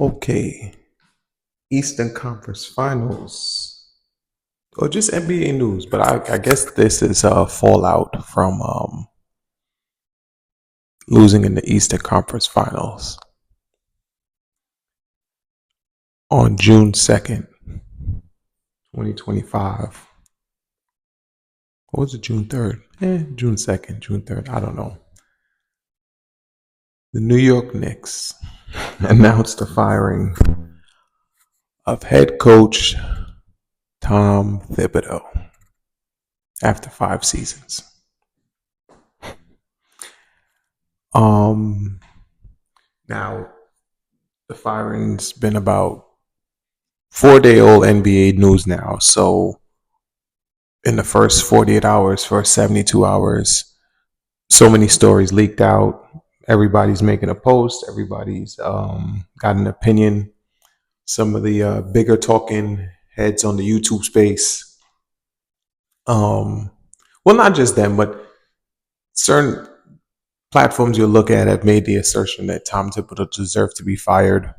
Okay, Eastern Conference Finals, or just NBA news. But I guess this is a fallout from losing in the Eastern Conference Finals on June 2nd, 2025. What was it, June 3rd? June 2nd, June 3rd. I don't know. The New York Knicks announced the firing of head coach Tom Thibodeau after 5 seasons. Um, Now the firing's been about 4-day old NBA news now. So in the first 48 hours, first 72 hours, so many stories leaked out. Everybody's making a post. Everybody's got an opinion. Some of the bigger talking heads on the YouTube space. Well, not just them, but certain platforms you'll look at have made the assertion that Tom Thibodeau deserved to be fired.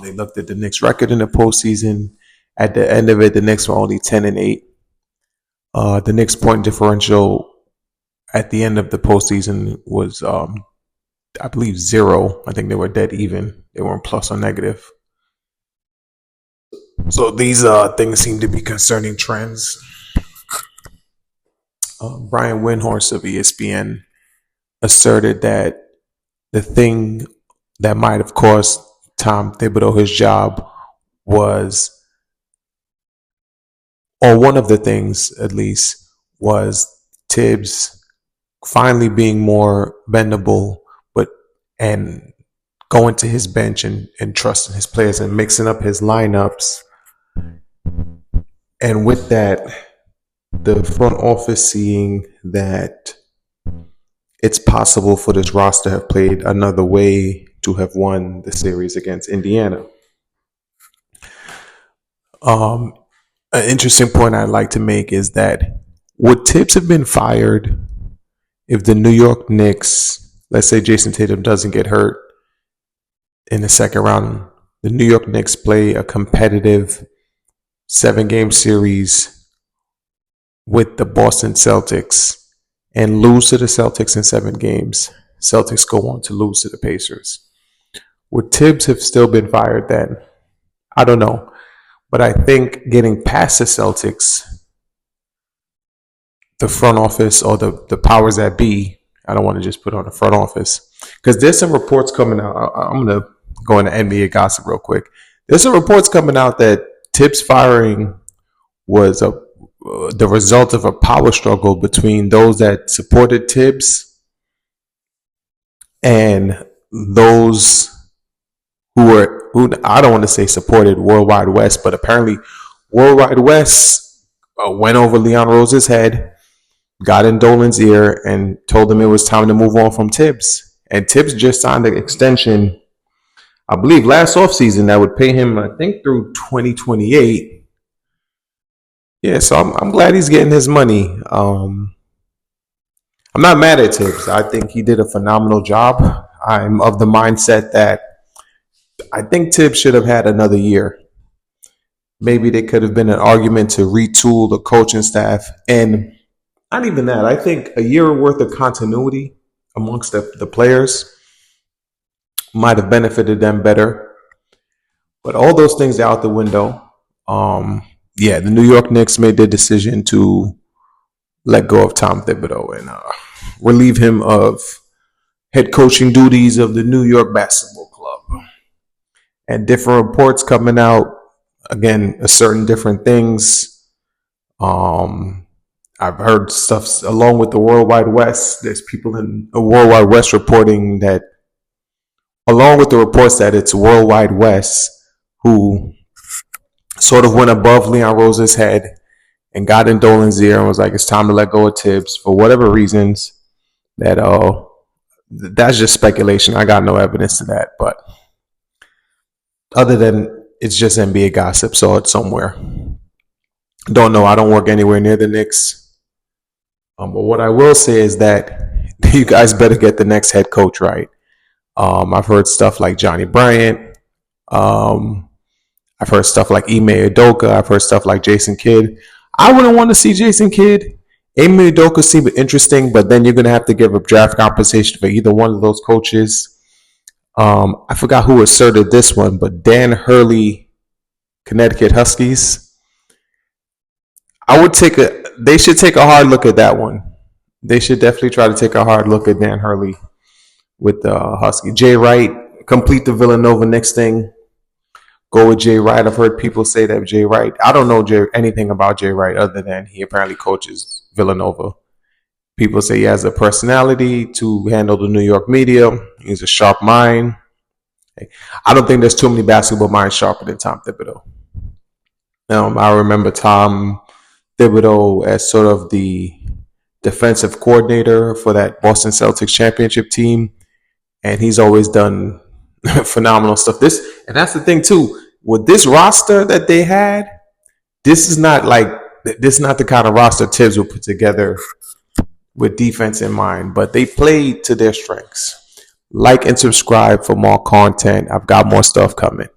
They looked at the Knicks' record in the postseason. At the end of it, the Knicks were only 10-8. The Knicks' point differential at the end of the postseason was, I believe, 0. I think they were dead even. They weren't plus or negative. So these things seem to be concerning trends. Brian Windhorst of ESPN asserted that the thing that might have cost Tom Thibodeau his job was, or one of the things at least, was Tibbs finally being more bendable, and going to his bench and trusting his players and mixing up his lineups. And with that, the front office seeing that it's possible for this roster to have played another way to have won the series against Indiana. An interesting point I'd like to make is that would Tibbs have been fired if the New York Knicks, let's say Jason Tatum doesn't get hurt in the second round, the New York Knicks play a competitive 7-game series with the Boston Celtics and lose to the Celtics in 7 games? Celtics go on to lose to the Pacers. Would Tibbs have still been fired then? I don't know. But I think getting past the Celtics, the front office or the powers that be, I don't want to just put on the front office, because there's some reports coming out. I'm going to go into NBA gossip real quick. There's some reports coming out that Tibbs firing was the result of a power struggle between those that supported Tibbs and those who I don't want to say supported Worldwide West, but apparently Worldwide West went over Leon Rose's head, got in Dolan's ear, and told him it was time to move on from Tibbs. And Tibbs just signed an extension, I believe, last offseason that would pay him, I think, through 2028. Yeah, so I'm glad he's getting his money. I'm not mad at Tibbs. I think he did a phenomenal job. I'm of the mindset that I think Tibbs should have had another year. Maybe there could have been an argument to retool the coaching staff. And not even that. I think a year worth of continuity amongst the players might have benefited them better. But all those things are out the window. The New York Knicks made their decision to let go of Tom Thibodeau and relieve him of head coaching duties of the New York Basketball Club. And different reports coming out, again, asserting different things. I've heard stuff along with the Worldwide West. There's people in the Worldwide West reporting that, along with the reports that it's Worldwide West who sort of went above Leon Rose's head and got in Dolan's ear and was like, it's time to let go of Tibbs for whatever reasons. That's just speculation. I got no evidence to that, but other than it's just NBA gossip, saw it somewhere. Don't know. I don't work anywhere near the Knicks. But what I will say is that you guys better get the next head coach right. I've heard stuff like Johnny Bryant. Um, I've heard stuff like Ime Udoka. I've heard stuff like Jason Kidd. I wouldn't want to see Jason Kidd. Ime Udoka seemed interesting, but then you're going to have to give up draft compensation for either one of those coaches. I forgot who asserted this one, but Dan Hurley, Connecticut Huskies. I would take a. They should take a hard look at that one. They should definitely try to take a hard look at Dan Hurley with the Husky. Jay Wright, complete the Villanova Knicks thing. Go with Jay Wright. I've heard people say that Jay Wright. I don't know anything about Jay Wright other than he apparently coaches Villanova. People say he has a personality to handle the New York media. He's a sharp mind. I don't think there's too many basketball minds sharper than Tom Thibodeau. I remember Tom Thibodeau as sort of the defensive coordinator for that Boston Celtics championship team, and he's always done phenomenal stuff. And that's the thing too. With this roster that they had, this is not the kind of roster Tibbs would put together with defense in mind, but they played to their strengths. Like and subscribe for more content. I've got more stuff coming.